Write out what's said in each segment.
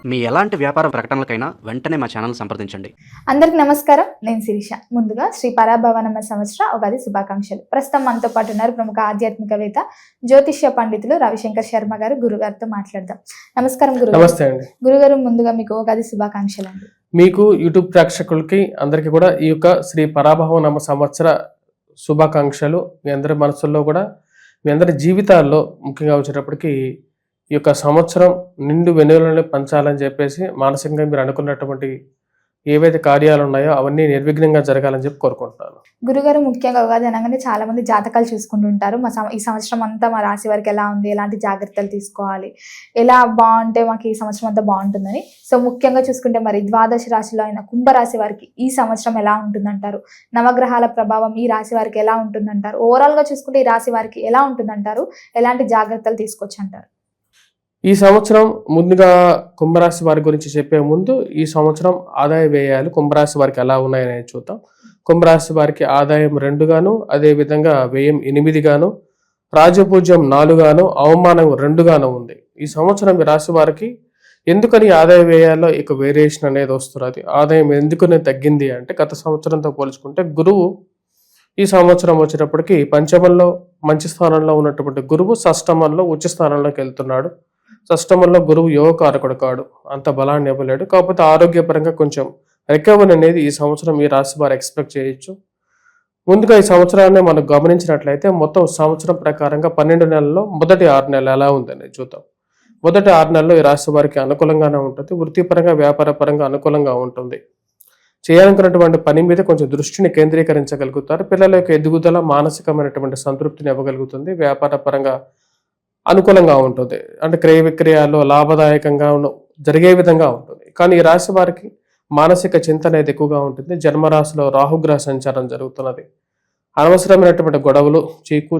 మీ ఎలాంటి వ్యాపార ప్రకటనలకైనా వెంటనే మా ఛానల్ సంప్రదించండి. అందరికి నమస్కారం, నేను శిరీష. ముందుగా శ్రీ పరాభవనమ్మ సంవత్సర ఉగాది శుభాకాంక్షలు. ప్రస్తుతం మనతో పాటు ఉన్నారు ప్రముఖ ఆధ్యాత్మికవేత్త, జ్యోతిష్య పండితులు రవిశంకర్ శర్మ గారు. గురుగారితో మాట్లాడదాం. నమస్కారం గురుగారు. నమస్తే అండి. గురుగారు, ముందుగా మీకు ఉగాది శుభాకాంక్షలు అండి. మీకు యూట్యూబ్ ప్రేక్షకులకి అందరికీ కూడా ఈ యొక్క శ్రీ పరాభవనమ్మ సంవత్సర శుభాకాంక్షలు. మీ అందరి మనసుల్లో కూడా, మీ అందరి జీవితాల్లో ముఖ్యంగా వచ్చేటప్పటికి ఈ యొక్క సంవత్సరం నిండు వెన్నులని పంచాలని చెప్పేసి మానసికంగా మీరు అనుకున్నటువంటి ఏవైతే కార్యాలు ఉన్నాయో అవన్నీ నిర్విఘ్నంగా జరగాలని చెప్పి కోరుకుంటున్నాను. గురుగారు, ముఖ్యంగా ఉగాది అనగానే చాలా మంది జాతకాలు చూసుకుంటుంటారు. ఈ సంవత్సరం అంతా మా రాశి వారికి ఎలా ఉంది, ఎలాంటి జాగ్రత్తలు తీసుకోవాలి, ఎలా బాగుంటే మాకు ఈ సంవత్సరం అంతా బాగుంటుందని. సో ముఖ్యంగా చూసుకుంటే మరి ద్వాదశ రాశిలో అయిన కుంభరాశి వారికి ఈ సంవత్సరం ఎలా ఉంటుందంటారు? నవగ్రహాల ప్రభావం ఈ రాశి వారికి ఎలా ఉంటుందంటారు? ఓవరాల్ గా చూసుకుంటే ఈ రాశి వారికి ఎలా ఉంటుందంటారు? ఎలాంటి జాగ్రత్తలు తీసుకోవచ్చు అంటారు? ఈ సంవత్సరం ముందుగా కుంభరాశి వారి గురించి చెప్పే ముందు ఈ సంవత్సరం ఆదాయ వ్యయాలు కుంభరాశి వారికి ఎలా ఉన్నాయని చూద్దాం. కుంభరాశి వారికి ఆదాయం 2 గాను, అదేవిధంగా వ్యయం 8 గాను, రాజపూజ్యం 4 గాను, అవమానం 2 గాను ఉంది. ఈ సంవత్సరం ఈ రాశి వారికి ఎందుకని ఆదాయ వ్యయాల్లో ఇక వేరియేషన్ అనేది వస్తున్నది, ఆదాయం ఎందుకని తగ్గింది అంటే గత సంవత్సరంతో పోల్చుకుంటే గురువు ఈ సంవత్సరం వచ్చేటప్పటికి పంచమంలో మంచి స్థానంలో ఉన్నటువంటి గురువు షష్టమంలో ఉచ్చ స్థానంలోకి వెళ్తున్నాడు. షష్టమంలో గురువు యోగకారకుడు కాడు, అంత బలాన్ని ఇవ్వలేడు. కాకపోతే ఆరోగ్యపరంగా కొంచెం రికవరీ అనేది ఈ సంవత్సరం ఈ రాశి వారు ఎక్స్పెక్ట్ చేయొచ్చు. ముందుగా ఈ సంవత్సరాన్ని మనం గమనించినట్లయితే మొత్తం సంవత్సరం ప్రకారంగా 12 నెలల్లో మొదటి 6 నెలలు ఎలా ఉందని చూద్దాం. మొదటి 6 నెలల్లో ఈ రాశి వారికి అనుకూలంగానే ఉంటుంది. వృత్తిపరంగా వ్యాపార పరంగా అనుకూలంగా ఉంటుంది. చేయాలనుకున్నటువంటి పని మీద కొంచెం దృష్టిని కేంద్రీకరించగలుగుతారు. పిల్లల యొక్క ఎదుగుదల మానసికమైనటువంటి సంతృప్తిని ఇవ్వగలుగుతుంది. వ్యాపార పరంగా అనుకూలంగా ఉంటుంది. అంటే క్రయ విక్రయాల్లో లాభదాయకంగా జరిగే విధంగా ఉంటుంది. కానీ ఈ రాశి వారికి మానసిక చింత అనేది ఎక్కువగా ఉంటుంది. జన్మరాశిలో రాహుగ్రహ సంచారం జరుగుతున్నది. అనవసరమైనటువంటి గొడవలు,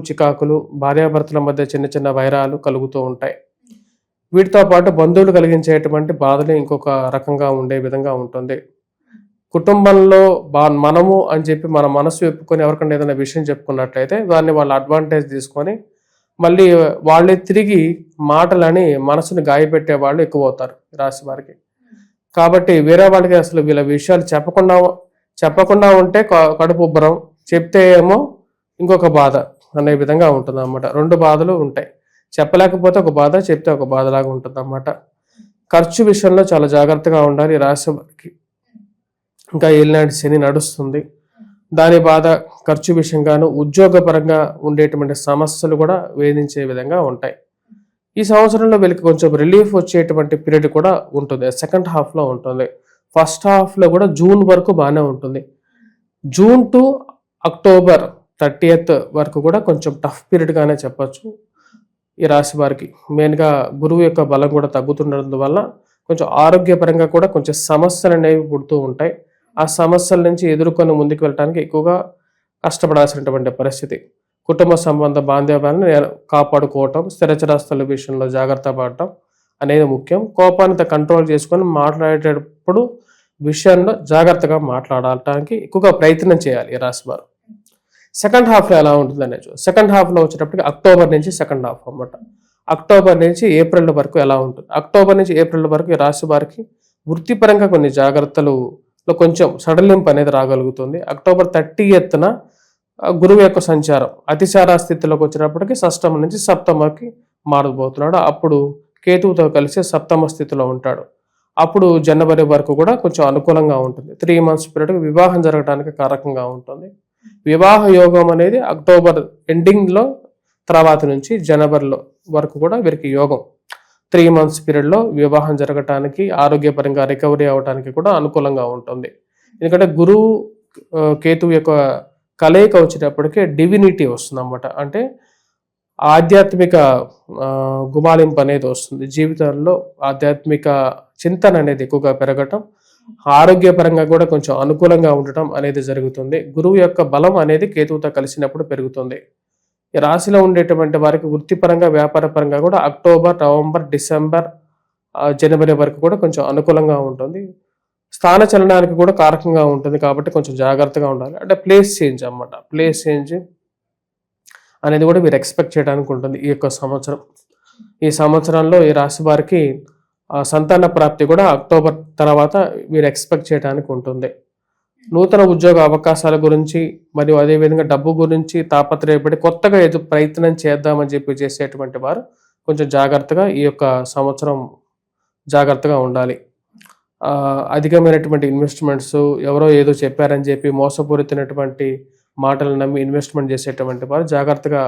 చికాకులు, భార్యాభర్తల మధ్య చిన్న చిన్న వైరాలు కలుగుతూ ఉంటాయి. వీటితో పాటు బంధువులు కలిగించేటువంటి బాధలు ఇంకొక రకంగా ఉండే విధంగా ఉంటుంది. కుటుంబంలో మనము అని చెప్పి మన మనసు చెప్పుకొని ఎవరికైనా ఏదైనా విషయం చెప్పుకున్నట్లయితే దాన్ని వాళ్ళు అడ్వాంటేజ్ తీసుకొని మళ్ళీ వాళ్ళే తిరిగి మాటలని మనసుని గాయపెట్టే వాళ్ళు ఎక్కువ అవుతారు రాశి వారికి. కాబట్టి వేరే వాళ్ళకి అసలు వీళ్ళ విషయాలు చెప్పకుండా ఉంటే కడుపు ఉబ్బరం, చెప్తే ఏమో ఇంకొక బాధ అనే విధంగా ఉంటుంది అన్నమాట. 2 బాధలు ఉంటాయి. చెప్పలేకపోతే ఒక బాధ, చెప్తే ఒక బాధలాగా ఉంటుంది అన్నమాట. ఖర్చు విషయంలో చాలా జాగ్రత్తగా ఉండాలి రాశి వారికి. ఇంకా ఏలినాటి శని నడుస్తుంది, దాని బాధ ఖర్చు విషయంగాను ఉద్యోగపరంగా ఉండేటువంటి సమస్యలు కూడా వేధించే విధంగా ఉంటాయి. ఈ సంవత్సరంలో వీళ్ళకి కొంచెం రిలీఫ్ వచ్చేటువంటి పీరియడ్ కూడా ఉంటుంది. సెకండ్ హాఫ్లో ఉంటుంది. ఫస్ట్ హాఫ్లో కూడా జూన్ వరకు బాగానే ఉంటుంది. జూన్ టు అక్టోబర్ 30th వరకు కూడా కొంచెం టఫ్ పీరియడ్గానే చెప్పచ్చు ఈ రాశి వారికి. మెయిన్గా గురువు యొక్క బలం కూడా తగ్గుతుండడం వల్ల కొంచెం ఆరోగ్యపరంగా కూడా కొంచెం సమస్యలు అనేవి పుడుతూ ఉంటాయి. ఆ సమస్యల నుంచి ఎదుర్కొని ముందుకు వెళ్ళడానికి ఎక్కువగా కష్టపడాల్సినటువంటి పరిస్థితి. కుటుంబ సంబంధ బాంధవ్యాలను కాపాడుకోవటం, స్థిరచరాస్తుల విషయంలో జాగ్రత్త పడటం అనేది ముఖ్యం. కోపాన్ని కంట్రోల్ చేసుకొని మాట్లాడేటప్పుడు విషయంలో జాగ్రత్తగా మాట్లాడటానికి ఎక్కువగా ప్రయత్నం చేయాలి ఈ రాశి వారు. సెకండ్ హాఫ్లో ఎలా ఉంటుంది అనేది సెకండ్ హాఫ్లో వచ్చేటప్పటికి అక్టోబర్ నుంచి సెకండ్ హాఫ్ అన్నమాట. అక్టోబర్ నుంచి ఏప్రిల్ వరకు ఎలా ఉంటుంది? అక్టోబర్ నుంచి ఏప్రిల్ వరకు ఈ రాశి వారికి వృత్తిపరంగా కొన్ని జాగ్రత్తలు కొంచెం సడలింపు అనేది రాగలుగుతుంది. అక్టోబర్ 30th గురువు యొక్క సంచారం అతిచార స్థితిలోకి వచ్చినప్పటికీ షష్టమ నుంచి సప్తమకి మారబోతున్నాడు. అప్పుడు కేతువుతో కలిసి సప్తమ స్థితిలో ఉంటాడు. అప్పుడు జనవరి వరకు కూడా కొంచెం అనుకూలంగా ఉంటుంది. 3 months పీరియడ్ వివాహం జరగడానికి కారకంగా ఉంటుంది. వివాహ యోగం అనేది అక్టోబర్ ఎండింగ్లో తర్వాత నుంచి జనవరిలో వరకు కూడా వీరికి యోగం. 3 months పీరియడ్లో వివాహం జరగటానికి, ఆరోగ్యపరంగా రికవరీ అవడానికి కూడా అనుకూలంగా ఉంటుంది. ఎందుకంటే గురువు కేతువు యొక్క కలయిక వచ్చేటప్పటికే డివినిటీ వస్తుంది అన్నమాట. అంటే ఆధ్యాత్మిక గుమాలింపు అనేది వస్తుంది. జీవితంలో ఆధ్యాత్మిక చింతన అనేది ఎక్కువగా పెరగటం, ఆరోగ్యపరంగా కూడా కొంచెం అనుకూలంగా ఉండటం అనేది జరుగుతుంది. గురువు యొక్క బలం అనేది కేతువుతో కలిసినప్పుడు పెరుగుతుంది. ఈ రాశిలో ఉండేటువంటి వారికి వృత్తిపరంగా వ్యాపార పరంగా కూడా అక్టోబర్, నవంబర్, డిసెంబర్, జనవరి వరకు కూడా కొంచెం అనుకూలంగా ఉంటుంది. స్థాన చలనానికి కూడా కారకంగా ఉంటుంది. కాబట్టి కొంచెం జాగ్రత్తగా ఉండాలి. అంటే ప్లేస్ చేంజ్ అన్నమాట. ప్లేస్ చేంజ్ అనేది కూడా మీరు ఎక్స్పెక్ట్ చేయడానికి ఉంటుంది ఈ యొక్క సంవత్సరం. ఈ సంవత్సరంలో ఈ రాశి వారికి సంతాన ప్రాప్తి కూడా అక్టోబర్ తర్వాత మీరు ఎక్స్పెక్ట్ చేయడానికి ఉంటుంది. నూతన ఉద్యోగ అవకాశాల గురించి మరియు అదేవిధంగా డబ్బు గురించి తాపత్రయపడి కొత్తగా ఏదో ప్రయత్నం చేద్దామని చెప్పి చేసేటువంటి వారు కొంచెం జాగ్రత్తగా ఈ యొక్క సంవత్సరం జాగ్రత్తగా ఉండాలి. అధికమైనటువంటి ఇన్వెస్ట్మెంట్స్, ఎవరో ఏదో చెప్పారని చెప్పి మోసపూరితమైనటువంటి మాటలు నమ్మి ఇన్వెస్ట్మెంట్ చేసేటువంటి వారు జాగ్రత్తగా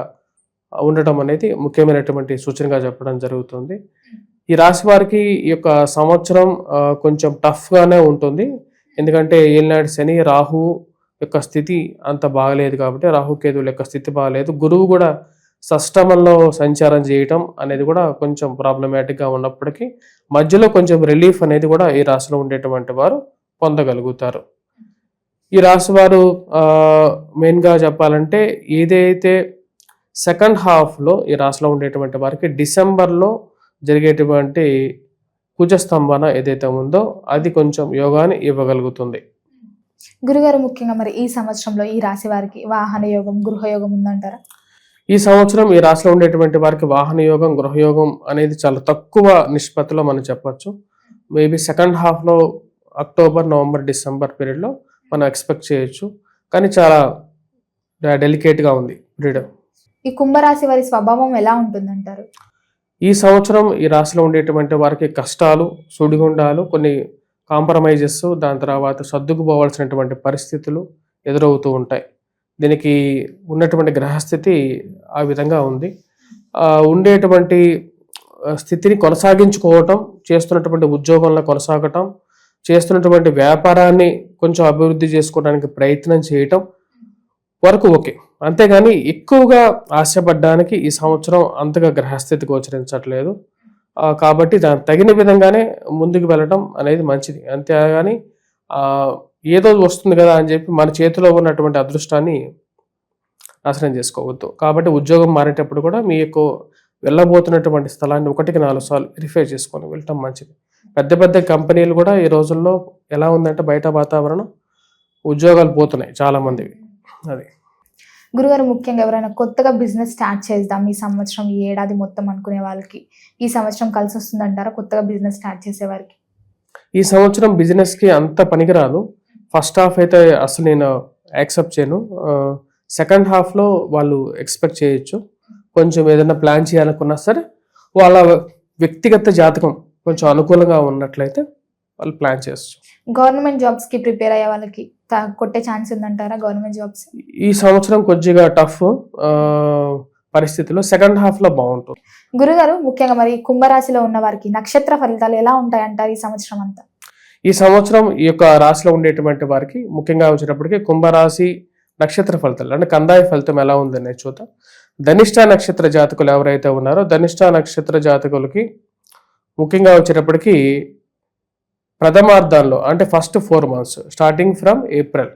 ఉండటం అనేది ముఖ్యమైనటువంటి సూచనగా చెప్పడం జరుగుతుంది. ఈ రాశి వారికి ఈ యొక్క సంవత్సరం కొంచెం టఫ్గానే ఉంటుంది. ఎందుకంటే ఏలినాటి శని, రాహు యొక్క స్థితి అంత బాగలేదు కాబట్టి, రాహుకేతువుల యొక్క స్థితి బాగలేదు. గురువు కూడా షష్టమంలో సంచారం చేయటం అనేది కూడా కొంచెం ప్రాబ్లమాటిక్గా ఉన్నప్పటికీ మధ్యలో కొంచెం రిలీఫ్ అనేది కూడా ఈ రాశిలో ఉండేటువంటి వారు పొందగలుగుతారు. ఈ రాశి వారు మెయిన్గా చెప్పాలంటే ఏదైతే సెకండ్ హాఫ్లో ఈ రాశిలో ఉండేటువంటి వారికి డిసెంబర్లో జరిగేటువంటి కుజస్తంభన ఏదైతే ఉందో అది కొంచెం యోగాన్ని ఇవ్వగలుగుతుంది. గురుగారు, ముఖ్యంగా మరి ఈ సంవత్సరంలో ఈ రాశి వారికి వాహన యోగం, గృహయోగం ఉందంటారా? ఈ సంవత్సరం ఈ రాశిలో ఉండేటువంటి వారికి వాహన యోగం, గృహయోగం అనేది చాలా తక్కువ నిష్పత్తిలో మనం చెప్పొచ్చు. మేబీ సెకండ్ హాఫ్లో అక్టోబర్, నవంబర్, డిసెంబర్ పీరియడ్లో మనం ఎక్స్పెక్ట్ చేయొచ్చు. కానీ చాలా డెలికేట్గా ఉంది పీరియడ్. ఈ కుంభరాశి వారి స్వభావం ఎలా ఉంటుందంటారు? ఈ సంవత్సరం ఈ రాశిలో ఉండేటువంటి వారికి కష్టాలు, సుడిగుండాలు, కొన్ని కాంప్రమైజెస్, దాని తర్వాత సర్దుకుపోవాల్సినటువంటి పరిస్థితులు ఎదురవుతూ ఉంటాయి. దీనికి ఉన్నటువంటి గ్రహస్థితి ఆ విధంగా ఉంది. ఉండేటువంటి స్థితిని కొనసాగించుకోవటం, చేస్తున్నటువంటి ఉద్యోగంలో కొనసాగటం, చేస్తున్నటువంటి వ్యాపారాన్ని కొంచెం అభివృద్ధి చేసుకోవడానికి ప్రయత్నం చేయటం వరకు ఓకే. అంతేగాని ఎక్కువగా ఆశపడడానికి ఈ సంవత్సరం అంతగా గ్రహస్థితి గోచరించట్లేదు. కాబట్టి దానికి తగిన విధంగానే ముందుకు వెళ్ళడం అనేది మంచిది. అంతేగాని ఏదో వస్తుంది కదా అని చెప్పి మన చేతిలో ఉన్నటువంటి అదృష్టాన్ని నాశనం చేసుకోవద్దు. కాబట్టి ఉద్యోగం మారేటప్పుడు కూడా మీ యొక్క వెళ్ళబోతున్నటువంటి స్థలాన్ని 1-4 సార్లు వెరిఫై చేసుకొని వెళ్ళటం మంచిది. పెద్ద పెద్ద కంపెనీలు కూడా ఈ రోజుల్లో ఎలా ఉందంటే బయట వాతావరణం ఉద్యోగాలు పోతున్నాయి చాలా మందివి. అది గురుగారు, ముఖ్యంగా ఎవరైనా కొత్తగా బిజినెస్ స్టార్ట్ చేద్దాం ఈ సంవత్సరం, ఈ ఏడాది మొత్తం అనుకునే వాళ్ళకి ఈ సంవత్సరం కలిసి వస్తుందంటారా? కొత్తగా బిజినెస్ స్టార్ట్ చేసే వారికి ఈ సంవత్సరం బిజినెస్కి అంత పనికిరాదు. ఫస్ట్ హాఫ్ అయితే అసలు నేను యాక్సెప్ట్ చేయను. సెకండ్ హాఫ్లో వాళ్ళు ఎక్స్పెక్ట్ చేయొచ్చు. కొంచెం ఏదైనా ప్లాన్ చేయాలనుకున్నా సరే వాళ్ళ వ్యక్తిగత జాతకం కొంచెం అనుకూలంగా ఉన్నట్లయితే వాళ్ళు ప్లాన్ చేయొచ్చు. గవర్నమెంట్ జాబ్స్ కి ప్రిపేర్ అయ్యే వాళ్ళకి కొట్టే ఛాన్స్ ఉందంటారా? గవర్నమెంట్ జాబ్స్ ఈ సంవత్సరం కొద్దిగా టఫ్ పరిస్థితిలో సెకండ్ హాఫ్ లో బాగుంటుంది. గురుగారు, ముఖ్యంగా మరి కుంభరాశిలో ఉన్న వారికి నక్షత్ర ఫలితాలు ఎలా ఉంటాయి అంటారు ఈ సంవత్సరం అంతా? ఈ సంవత్సరం ఈ యొక్క రాశిలో ఉండేటువంటి వారికి ముఖ్యంగా వచ్చేటప్పటికి కుంభరాశి నక్షత్ర ఫలితాలు అంటే కందాయ ఫలితం ఎలా ఉందనేది చూద్దాం. ధనిష్ట నక్షత్ర జాతకులు ఎవరైతే ఉన్నారో ధనిష్ట నక్షత్ర జాతకులకి ముఖ్యంగా వచ్చేటప్పటికి ప్రథమార్థంలో అంటే first 4 months starting from April,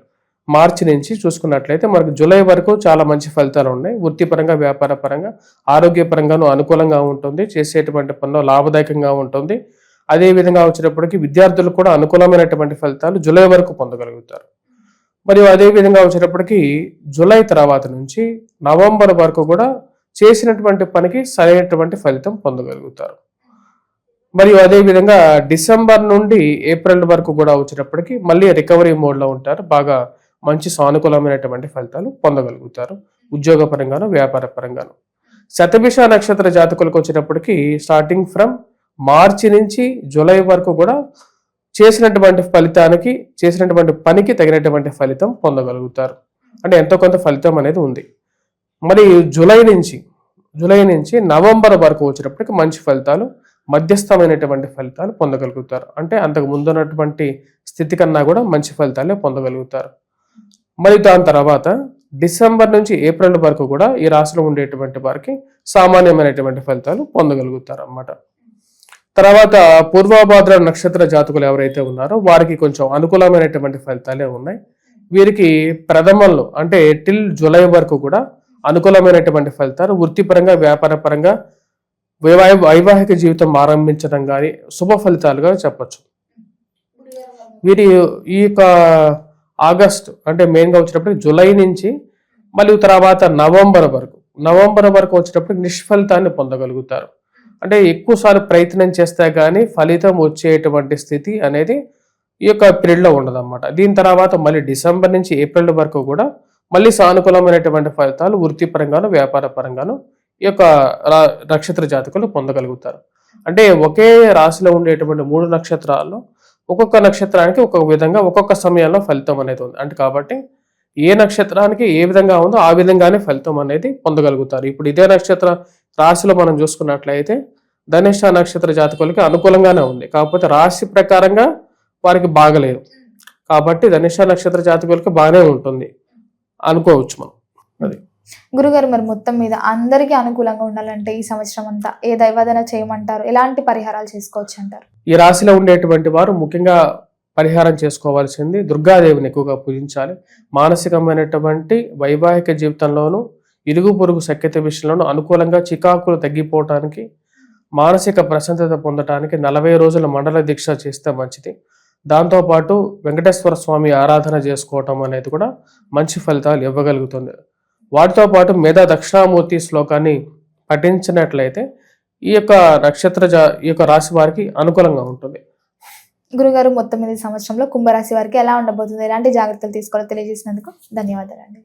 మార్చి నుంచి చూసుకున్నట్లయితే మనకు జూలై వరకు చాలా మంచి ఫలితాలు ఉన్నాయి. వృత్తిపరంగా, వ్యాపార పరంగా, ఆరోగ్యపరంగాను అనుకూలంగా ఉంటుంది. చేసేటువంటి పనిలో లాభదాయకంగా ఉంటుంది. అదేవిధంగా వచ్చేటప్పటికి విద్యార్థులకు కూడా అనుకూలమైనటువంటి ఫలితాలు జూలై వరకు పొందగలుగుతారు. మరియు అదేవిధంగా వచ్చేటప్పటికి జూలై తర్వాత నుంచి నవంబర్ వరకు కూడా చేసినటువంటి పనికి సరైనటువంటి ఫలితం పొందగలుగుతారు. మరియు అదేవిధంగా డిసెంబర్ నుండి ఏప్రిల్ వరకు కూడా వచ్చేటప్పటికి మళ్ళీ రికవరీ మోడ్లో ఉంటారు. బాగా మంచి సానుకూలమైనటువంటి ఫలితాలు పొందగలుగుతారు ఉద్యోగ పరంగాను, వ్యాపార పరంగాను. శతభిష నక్షత్ర జాతకులకు వచ్చేటప్పటికి స్టార్టింగ్ ఫ్రమ్ మార్చి నుంచి జూలై వరకు కూడా చేసినటువంటి ఫలితానికి, చేసినటువంటి పనికి తగినటువంటి ఫలితం పొందగలుగుతారు. అంటే ఎంతో కొంత ఫలితం అనేది ఉంది. మరి జూలై నుంచి నవంబర్ వరకు వచ్చేటప్పటికి మంచి ఫలితాలు, మధ్యస్థమైనటువంటి ఫలితాలు పొందగలుగుతారు. అంటే అంతకు ముందు ఉన్నటువంటి స్థితి కన్నా కూడా మంచి ఫలితాలే పొందగలుగుతారు. మరి దాని తర్వాత డిసెంబర్ నుంచి ఏప్రిల్ వరకు కూడా ఈ రాశిలో ఉండేటువంటి వారికి సామాన్యమైనటువంటి ఫలితాలు పొందగలుగుతారు అన్నమాట. తర్వాత పూర్వభాద్ర నక్షత్ర జాతకులు ఎవరైతే ఉన్నారో వారికి కొంచెం అనుకూలమైనటువంటి ఫలితాలే ఉన్నాయి. వీరికి ప్రథమంలో అంటే టిల్ జూలై వరకు కూడా అనుకూలమైనటువంటి ఫలితాలు, వృత్తిపరంగా, వ్యాపార పరంగా, వైవాహిక జీవితం ఆరంభించడం కానీ శుభ ఫలితాలుగా చెప్పచ్చు. వీరి ఈ యొక్క ఆగస్టు అంటే మెయిన్గా వచ్చేటప్పటికి జూలై నుంచి మళ్ళీ తర్వాత నవంబర్ వరకు వచ్చేటప్పటికి నిష్ఫలితాన్ని పొందగలుగుతారు. అంటే ఎక్కువసార్లు ప్రయత్నం చేస్తే కానీ ఫలితం వచ్చేటువంటి స్థితి అనేది ఈ యొక్క పీరియడ్లో ఉండదన్నమాట. దీని తర్వాత మళ్ళీ డిసెంబర్ నుంచి ఏప్రిల్ వరకు కూడా మళ్ళీ సానుకూలమైనటువంటి ఫలితాలు వృత్తిపరంగాను వ్యాపార పరంగాను ఈ యొక్క నక్షత్ర జాతకులు పొందగలుగుతారు. అంటే ఒకే రాశిలో ఉండేటువంటి 3 నక్షత్రాల్లో ఒక్కొక్క నక్షత్రానికి ఒక్కొక్క విధంగా ఒక్కొక్క సమయంలో ఫలితం అనేది ఉంది. అంటే కాబట్టి ఏ నక్షత్రానికి ఏ విధంగా ఉందో ఆ విధంగానే ఫలితం అనేది పొందగలుగుతారు. ఇప్పుడు ఇదే నక్షత్ర రాశిలో మనం చూసుకున్నట్లయితే ధనిష్ట నక్షత్ర జాతకులకి అనుకూలంగానే ఉంది, కాకపోతే రాశి ప్రకారంగా వారికి బాగలేదు. కాబట్టి ధనిష్ట నక్షత్ర జాతకులకి బాగానే ఉంటుంది అనుకోవచ్చు మనం. అది గురుగారు, మరి మొత్తం మీద అందరికీ అనుకూలంగా ఉండాలంటే ఈ సంవత్సరం అంతా ఏ దైవాదన చేయమంటారు? ఎలాంటి పరిహారాలు చేసుకోవచ్చు అంటారు? ఈ రాశిలో ఉండేటువంటి వారు ముఖ్యంగా పరిహారం చేసుకోవాల్సింది దుర్గాదేవిని ఎక్కువగా పూజించాలి. మానసికమైనటువంటి వైవాహిక జీవితంలోనూ ఇరుగు పొరుగు సఖ్యత విషయంలోనూ అనుకూలంగా చికాకులు తగ్గిపోవటానికి, మానసిక ప్రశాంతత పొందటానికి 40 రోజుల మండల దీక్ష చేస్తే మంచిది. దాంతోపాటు వెంకటేశ్వర స్వామి ఆరాధన చేసుకోవటం అనేది కూడా మంచి ఫలితాలు ఇవ్వగలుగుతుంది. వాటితో పాటు మేధా దక్షిణామూర్తి శ్లోకాన్ని పఠించినట్లయితే ఈ యొక్క ఈ యొక్క రాశి వారికి అనుకూలంగా ఉంటుంది. గురుగారు, మొత్తం మీద ఈ సంవత్సరంలో కుంభరాశి వారికి ఎలా ఉండబోతుంది, ఎలాంటి జాగ్రత్తలు తీసుకోవాలో తెలియజేసినందుకు ధన్యవాదాలండి.